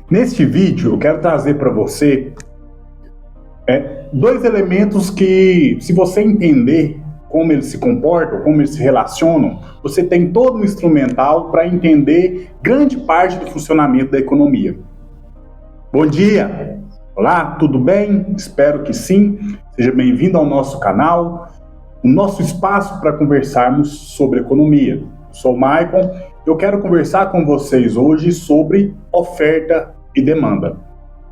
Neste vídeo, eu quero trazer para você dois elementos que, se você entender como eles se comportam, como eles se relacionam, você tem todo um instrumental para entender grande parte do funcionamento da economia. Bom dia! Olá, tudo bem? Espero que sim. Seja bem-vindo ao nosso canal, o nosso espaço para conversarmos sobre economia. Eu sou o Maicon. Eu quero conversar com vocês hoje sobre oferta e demanda.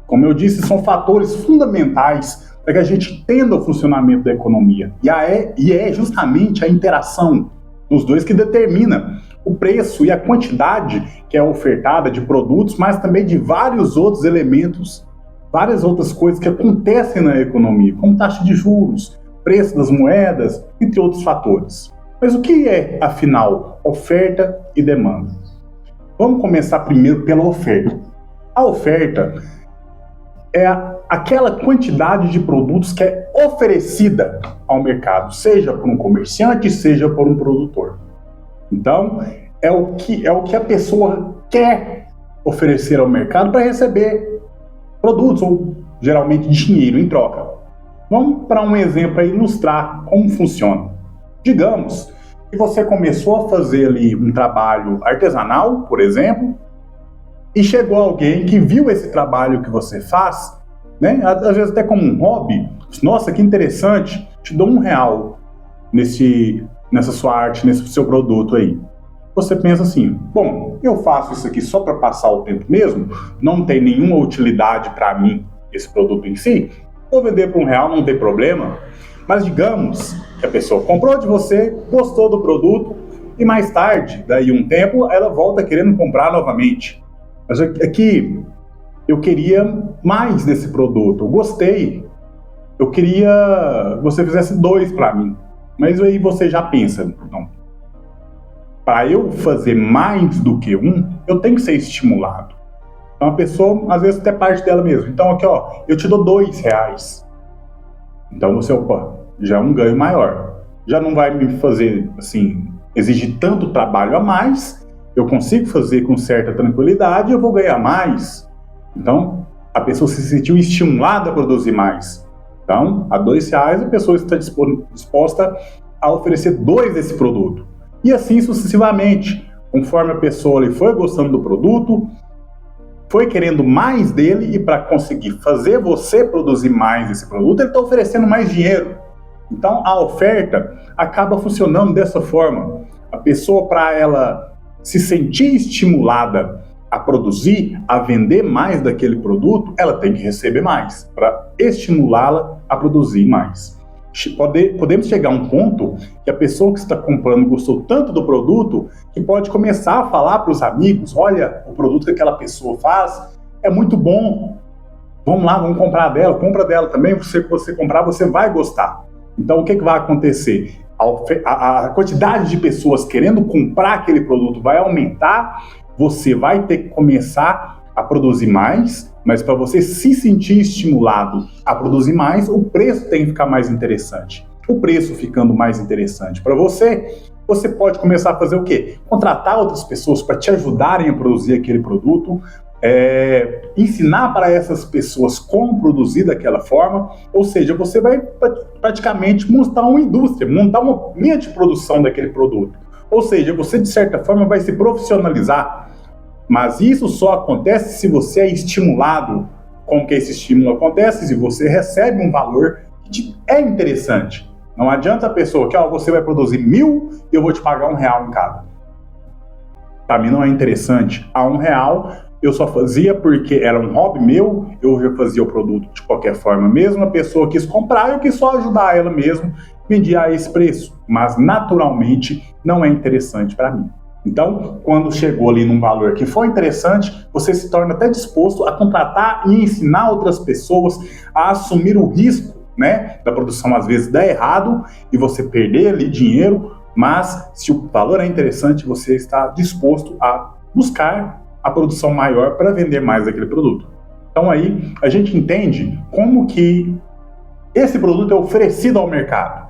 Como eu disse, são fatores fundamentais para que a gente entenda o funcionamento da economia. E é justamente a interação dos dois que determina o preço e a quantidade que é ofertada de produtos, mas também de vários outros elementos, várias outras coisas que acontecem na economia, como taxa de juros, preço das moedas, entre outros fatores. Mas o que é, afinal, oferta e demanda? Vamos começar primeiro pela oferta. A oferta é aquela quantidade de produtos que é oferecida ao mercado, seja por um comerciante, seja por um produtor. Então, é o que a pessoa quer oferecer ao mercado para receber produtos, ou geralmente dinheiro em troca. Vamos para um exemplo para ilustrar como funciona. Digamos que você começou a fazer ali um trabalho artesanal, por exemplo, e chegou alguém que viu esse trabalho que você faz, né? Às vezes até como um hobby. Nossa, que interessante, te dou R$1 nessa sua arte, nesse seu produto aí. Você pensa assim, bom, eu faço isso aqui só para passar o tempo mesmo, não tem nenhuma utilidade para mim esse produto em si, vou vender por R$1, não tem problema. Mas digamos que a pessoa comprou de você, gostou do produto, e mais tarde, daí um tempo, ela volta querendo comprar novamente. Mas aqui, eu queria mais desse produto, eu gostei, eu queria que você fizesse 2 para mim. Mas aí você já pensa, não, para eu fazer mais do que um, eu tenho que ser estimulado. Então a pessoa, às vezes, até parte dela mesmo. Então aqui, ó, eu te dou R$2. Então você, opa, já é um ganho maior. Já não vai me fazer, assim, exigir tanto trabalho a mais, eu consigo fazer com certa tranquilidade, eu vou ganhar mais. Então, a pessoa se sentiu estimulada a produzir mais. Então, a R$2, a pessoa está disposta a oferecer 2 desse produto. E assim sucessivamente, conforme a pessoa ali foi gostando do produto, foi querendo mais dele, e para conseguir fazer você produzir mais esse produto, ele está oferecendo mais dinheiro. Então, a oferta acaba funcionando dessa forma. A pessoa, para ela se sentir estimulada a produzir, a vender mais daquele produto, ela tem que receber mais, para estimulá-la a produzir mais. Podemos chegar a um ponto que a pessoa que está comprando gostou tanto do produto que pode começar a falar para os amigos, olha, o produto que aquela pessoa faz é muito bom, vamos lá, vamos comprar dela, compra dela também, se você comprar você vai gostar. Então o que vai acontecer? A quantidade de pessoas querendo comprar aquele produto vai aumentar, você vai ter que começar a produzir mais, mas para você se sentir estimulado a produzir mais, o preço tem que ficar mais interessante. O preço ficando mais interessante para você, você pode começar a fazer o quê? Contratar outras pessoas para te ajudarem a produzir aquele produto, ensinar para essas pessoas como produzir daquela forma, ou seja, você vai praticamente montar uma indústria, montar uma linha de produção daquele produto. Ou seja, você de certa forma vai se profissionalizar, mas isso só acontece se você é estimulado. Como que esse estímulo acontece? Se você recebe um valor que é interessante. Não adianta a pessoa que você vai produzir 1.000 e eu vou te pagar R$1 em cada. Para mim não é interessante. A R$1 eu só fazia porque era um hobby meu, eu já fazia o produto de qualquer forma mesmo, a pessoa quis comprar, eu quis só ajudar ela mesmo, vendia a esse preço, mas naturalmente não é interessante para mim. Então, quando chegou ali num valor que foi interessante, você se torna até disposto a contratar e ensinar outras pessoas a assumir o risco, né, da produção às vezes dar errado e você perder ali dinheiro, mas se o valor é interessante, você está disposto a buscar a produção maior para vender mais daquele produto. Então aí a gente entende como que esse produto é oferecido ao mercado.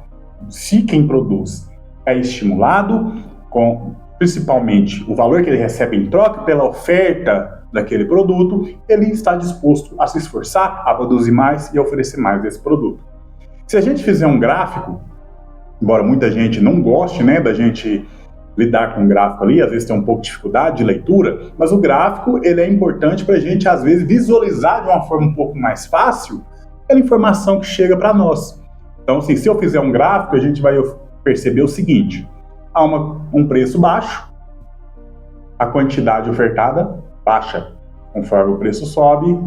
Se quem produz é estimulado, com principalmente o valor que ele recebe em troca pela oferta daquele produto, ele está disposto a se esforçar, a produzir mais e a oferecer mais desse produto. Se a gente fizer um gráfico, embora muita gente não goste, né, da gente lidar com o gráfico ali, às vezes tem um pouco de dificuldade de leitura, mas o gráfico ele é importante para a gente, às vezes, visualizar de uma forma um pouco mais fácil aquela informação que chega para nós. Então, assim, se eu fizer um gráfico, a gente vai perceber o seguinte: há um preço baixo, a quantidade ofertada baixa. Conforme o preço sobe,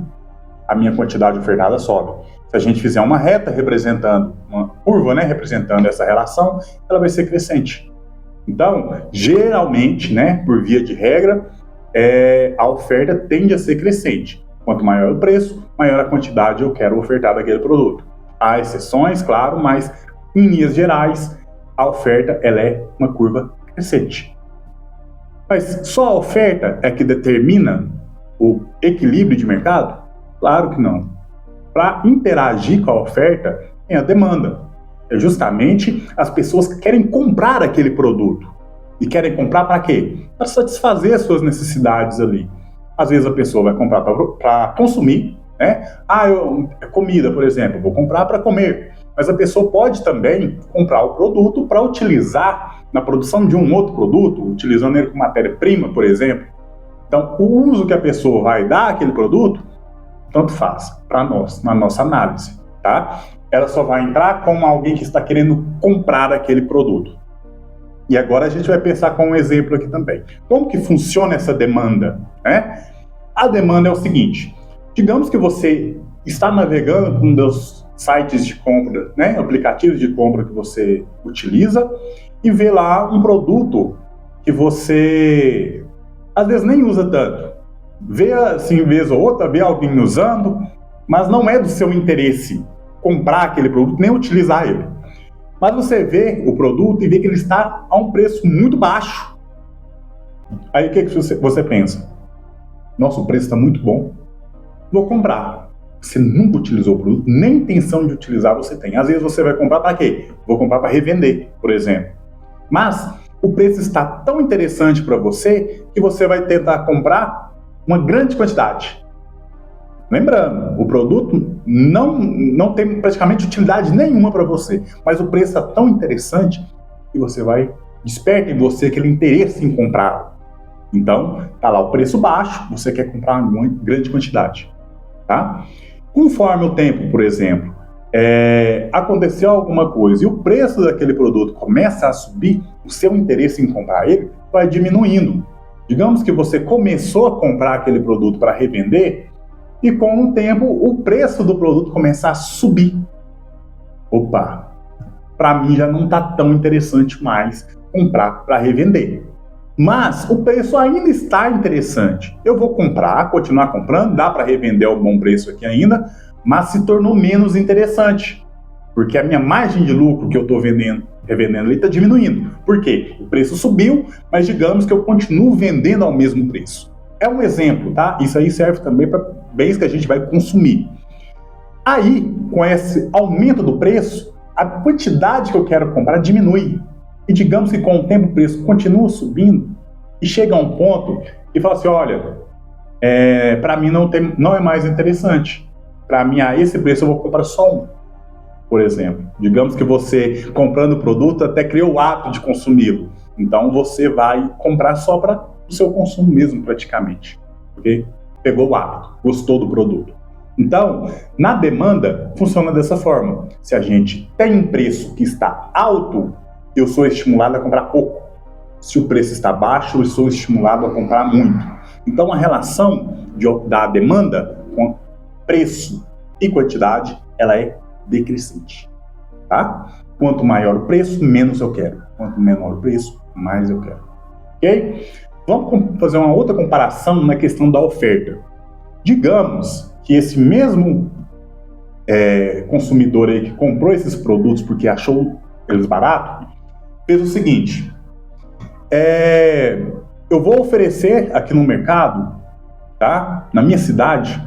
a minha quantidade ofertada sobe. Se a gente fizer uma reta representando, uma curva, né, representando essa relação, ela vai ser crescente. Então, geralmente, né, por via de regra, a oferta tende a ser crescente. Quanto maior o preço, maior a quantidade eu quero ofertar daquele produto. Há exceções, claro, mas em linhas gerais, a oferta ela é uma curva crescente. Mas só a oferta é que determina o equilíbrio de mercado? Claro que não. Para interagir com a oferta, tem a demanda. É justamente as pessoas que querem comprar aquele produto. E querem comprar para quê? Para satisfazer as suas necessidades ali. Às vezes a pessoa vai comprar para consumir, né? Comida, por exemplo, vou comprar para comer. Mas a pessoa pode também comprar o produto para utilizar na produção de um outro produto, utilizando ele como matéria-prima, por exemplo. Então, o uso que a pessoa vai dar àquele produto, tanto faz para nós, na nossa análise, tá? Ela só vai entrar como alguém que está querendo comprar aquele produto. E agora a gente vai pensar com um exemplo aqui também. Como que funciona essa demanda, né? A demanda é o seguinte: digamos que você está navegando com um dos sites de compra, né, aplicativos de compra que você utiliza, e vê lá um produto que você às vezes nem usa tanto. Vê assim, vez ou outra, vê alguém usando, mas não é do seu interesse comprar aquele produto, nem utilizar ele. Mas você vê o produto e vê que ele está a um preço muito baixo. Aí o que você pensa? Nossa, o preço está muito bom, vou comprar. Você nunca utilizou o produto, nem intenção de utilizar você tem. Às vezes você vai comprar para quê? Vou comprar para revender, por exemplo. Mas o preço está tão interessante para você que você vai tentar comprar uma grande quantidade. Lembrando, o produto não tem praticamente utilidade nenhuma para você, mas o preço é tão interessante que você desperta em você aquele interesse em comprá-lo. Então, tá lá o preço baixo, você quer comprar uma grande quantidade, tá? Conforme o tempo, por exemplo, aconteceu alguma coisa e o preço daquele produto começa a subir, o seu interesse em comprar ele vai diminuindo. Digamos que você começou a comprar aquele produto para revender e com o tempo o preço do produto começa a subir. Opa, para mim já não está tão interessante mais comprar para revender. Mas o preço ainda está interessante. Eu vou comprar, continuar comprando, dá para revender ao bom preço aqui ainda, mas se tornou menos interessante. Porque a minha margem de lucro que eu estou revendendo ali está diminuindo. Por quê? O preço subiu, mas digamos que eu continuo vendendo ao mesmo preço. É um exemplo, tá? Isso aí serve também para bens que a gente vai consumir. Aí, com esse aumento do preço, a quantidade que eu quero comprar diminui. E digamos que com o tempo o preço continua subindo e chega a um ponto e fala assim, olha, para mim não é mais interessante. Para mim, a esse preço eu vou comprar só um, por exemplo. Digamos que você, comprando o produto, até criou o hábito de consumi-lo. Então, você vai comprar só para o seu consumo mesmo, praticamente. Okay? Pegou o hábito, gostou do produto. Então, na demanda, funciona dessa forma. Se a gente tem um preço que está alto, eu sou estimulado a comprar pouco. Se o preço está baixo, eu sou estimulado a comprar muito. Então, a relação da demanda com preço e quantidade, ela é decrescente. Tá? Quanto maior o preço, menos eu quero. Quanto menor o preço, mais eu quero. Ok? Vamos fazer uma outra comparação na questão da oferta. Digamos que esse mesmo consumidor aí que comprou esses produtos porque achou eles baratos, fez o seguinte, eu vou oferecer aqui no mercado, tá? Na minha cidade,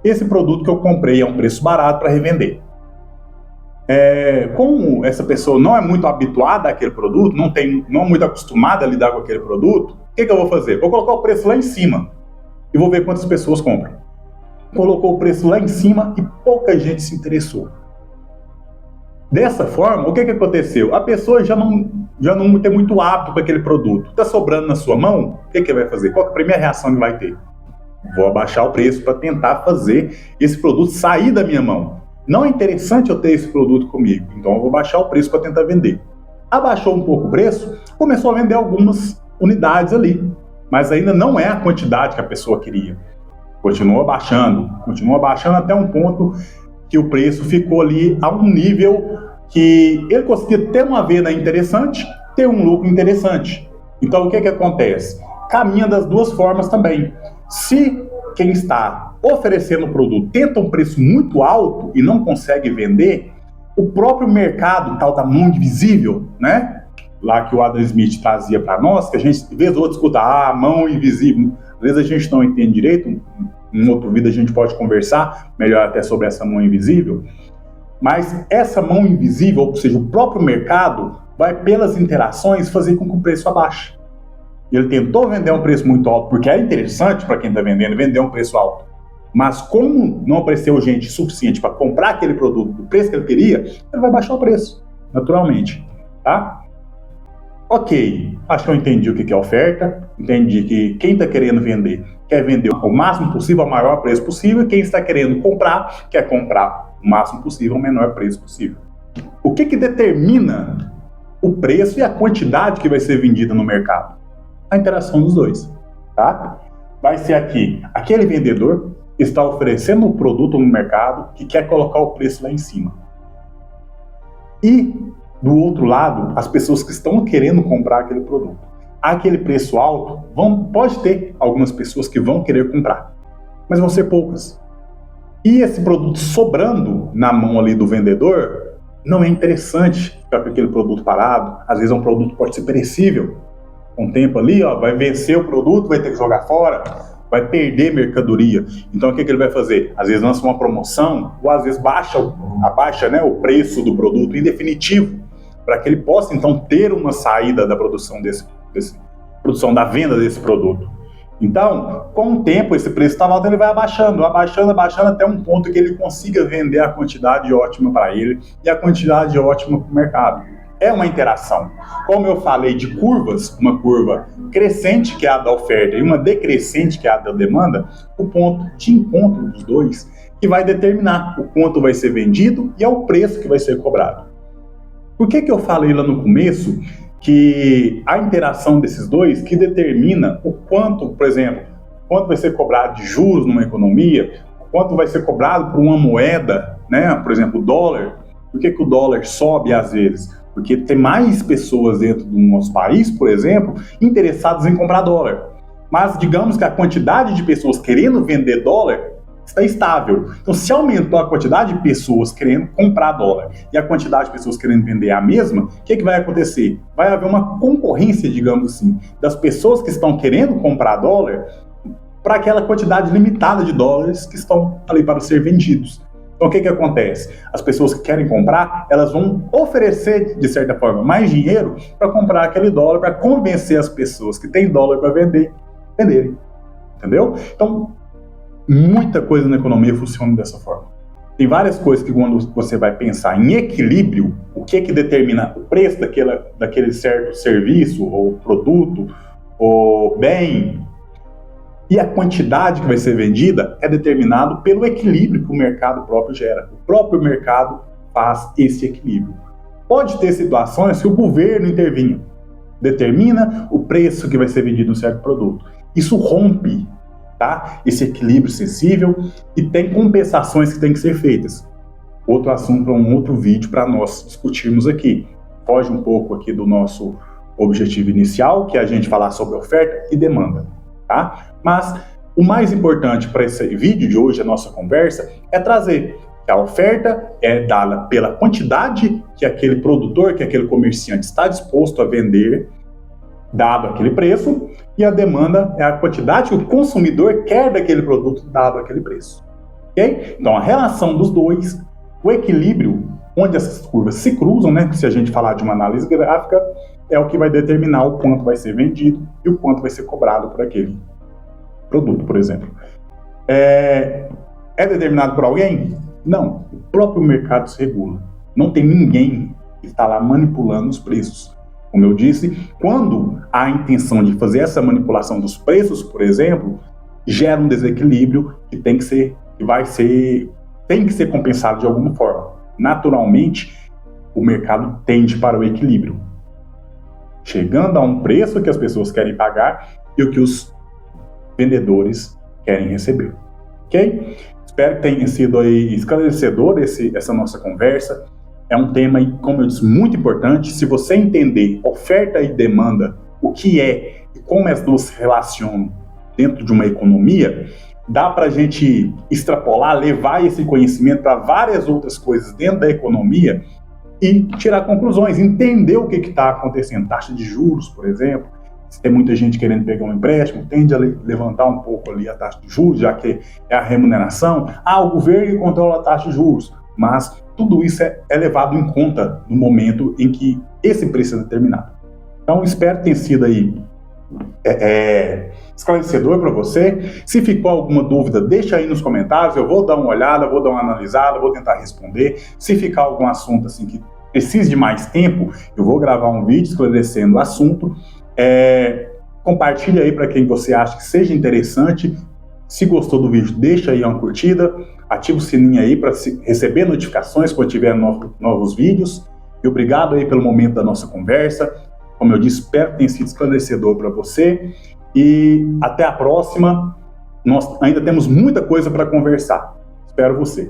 esse produto que eu comprei a um preço barato para revender. Como essa pessoa não é muito habituada àquele produto, não é muito acostumada a lidar com aquele produto, o que eu vou fazer? Vou colocar o preço lá em cima. e vou ver quantas pessoas compram. Colocou o preço lá em cima e pouca gente se interessou. Dessa forma, o que aconteceu? A pessoa já não tem muito hábito com aquele produto. Está sobrando na sua mão, o que vai fazer? Qual é a primeira reação que vai ter? Vou abaixar o preço para tentar fazer esse produto sair da minha mão. Não é interessante eu ter esse produto comigo, então eu vou baixar o preço para tentar vender. Abaixou um pouco o preço, começou a vender algumas unidades ali, mas ainda não é a quantidade que a pessoa queria. Continua baixando até um ponto que o preço ficou ali a um nível que ele conseguia ter uma venda interessante, ter um lucro interessante. Então o que acontece? Caminha das duas formas também. Se quem está oferecendo o produto tenta um preço muito alto e não consegue vender, o próprio mercado, tal da mão invisível, né? Lá que o Adam Smith trazia para nós, que a gente, de vez ou outra, escuta, mão invisível. Às vezes a gente não entende direito, em outro vídeo a gente pode conversar melhor até sobre essa mão invisível, mas essa mão invisível, ou seja, o próprio mercado, vai pelas interações fazer com que o preço abaixe. Ele tentou vender um preço muito alto, porque é interessante para quem está vendendo vender um preço alto, mas como não apareceu gente suficiente para comprar aquele produto do preço que ele queria, ele vai baixar o preço, naturalmente, tá? Ok, acho que eu entendi o que é oferta, entendi que quem está querendo vender quer vender o máximo possível, ao maior preço possível, e quem está querendo comprar quer comprar o máximo possível, ao menor preço possível. O que determina o preço e a quantidade que vai ser vendida no mercado? A interação dos dois, tá? Vai ser aqui, aquele vendedor está oferecendo um produto no mercado que quer colocar o preço lá em cima. E do outro lado, as pessoas que estão querendo comprar aquele produto. Aquele preço alto, pode ter algumas pessoas que vão querer comprar, mas vão ser poucas. E esse produto sobrando na mão ali do vendedor, não é interessante ficar com aquele produto parado. Às vezes um produto pode ser perecível. Com o tempo ali, vai vencer o produto, vai ter que jogar fora, vai perder mercadoria. Então o que ele vai fazer? Às vezes lança uma promoção, ou às vezes abaixa, né, o preço do produto em definitivo, para que ele possa então ter uma saída da produção da venda desse produto. Então, com o tempo, esse preço estava alto, ele vai abaixando até um ponto que ele consiga vender a quantidade ótima para ele e a quantidade ótima para o mercado. É uma interação. Como eu falei de curvas, uma curva crescente, que é a da oferta, e uma decrescente, que é a da demanda, o ponto de encontro dos dois que vai determinar o quanto vai ser vendido e o preço que vai ser cobrado. Por que eu falei lá no começo que a interação desses dois que determina o quanto, por exemplo, quanto vai ser cobrado de juros numa economia, quanto vai ser cobrado por uma moeda, né? Por exemplo, o dólar. Por que o dólar sobe às vezes? Porque tem mais pessoas dentro do nosso país, por exemplo, interessadas em comprar dólar. Mas digamos que a quantidade de pessoas querendo vender dólar está estável. Então, se aumentou a quantidade de pessoas querendo comprar dólar e a quantidade de pessoas querendo vender a mesma, o que vai acontecer? Vai haver uma concorrência, digamos assim, das pessoas que estão querendo comprar dólar para aquela quantidade limitada de dólares que estão ali para ser vendidos. Então, o que acontece? As pessoas que querem comprar, elas vão oferecer, de certa forma, mais dinheiro para comprar aquele dólar, para convencer as pessoas que têm dólar para venderem. Entendeu? Então, muita coisa na economia funciona dessa forma. Tem várias coisas que quando você vai pensar em equilíbrio, o que determina o preço daquele certo serviço, ou produto, ou bem, e a quantidade que vai ser vendida é determinado pelo equilíbrio que o mercado próprio gera. O próprio mercado faz esse equilíbrio. Pode ter situações que o governo intervinha, determina o preço que vai ser vendido um certo produto. Isso rompe, tá? Esse equilíbrio sensível, e tem compensações que têm que ser feitas. Outro assunto para um outro vídeo para nós discutirmos aqui. Foge um pouco aqui do nosso objetivo inicial, que é a gente falar sobre oferta e demanda, tá? Mas o mais importante para esse vídeo de hoje, a nossa conversa, é trazer que a oferta é dada pela quantidade que aquele produtor, que aquele comerciante está disposto a vender, dado aquele preço, e a demanda é a quantidade que o consumidor quer daquele produto, dado aquele preço. Okay? Então, a relação dos dois, o equilíbrio, onde essas curvas se cruzam, né? Se a gente falar de uma análise gráfica, é o que vai determinar o quanto vai ser vendido e o quanto vai ser cobrado por aquele produto, por exemplo. É determinado por alguém? Não. O próprio mercado se regula. Não tem ninguém que está lá manipulando os preços. Como eu disse, quando há a intenção de fazer essa manipulação dos preços, por exemplo, gera um desequilíbrio que tem que ser compensado de alguma forma. Naturalmente, o mercado tende para o equilíbrio, chegando a um preço que as pessoas querem pagar e o que os vendedores querem receber. Ok? Espero que tenha sido aí esclarecedor essa nossa conversa. É um tema, como eu disse, muito importante. Se você entender oferta e demanda, o que é e como as duas se relacionam dentro de uma economia, dá para a gente extrapolar, levar esse conhecimento para várias outras coisas dentro da economia e tirar conclusões, entender o que está acontecendo. Taxa de juros, por exemplo. Se tem muita gente querendo pegar um empréstimo, tende a levantar um pouco ali a taxa de juros, já que é a remuneração. O governo controla a taxa de juros, mas tudo isso é levado em conta no momento em que esse preço é determinado. Então, espero que tenha sido aí esclarecedor para você. Se ficou alguma dúvida, deixa aí nos comentários, eu vou dar uma olhada, vou dar uma analisada, vou tentar responder. Se ficar algum assunto assim que precise de mais tempo, eu vou gravar um vídeo esclarecendo o assunto. Compartilha aí para quem você acha que seja interessante. Se gostou do vídeo, deixa aí uma curtida, ativa o sininho aí para receber notificações quando tiver novos vídeos. E obrigado aí pelo momento da nossa conversa. Como eu disse, espero que tenha sido esclarecedor para você. E até a próxima. Nós ainda temos muita coisa para conversar. Espero você.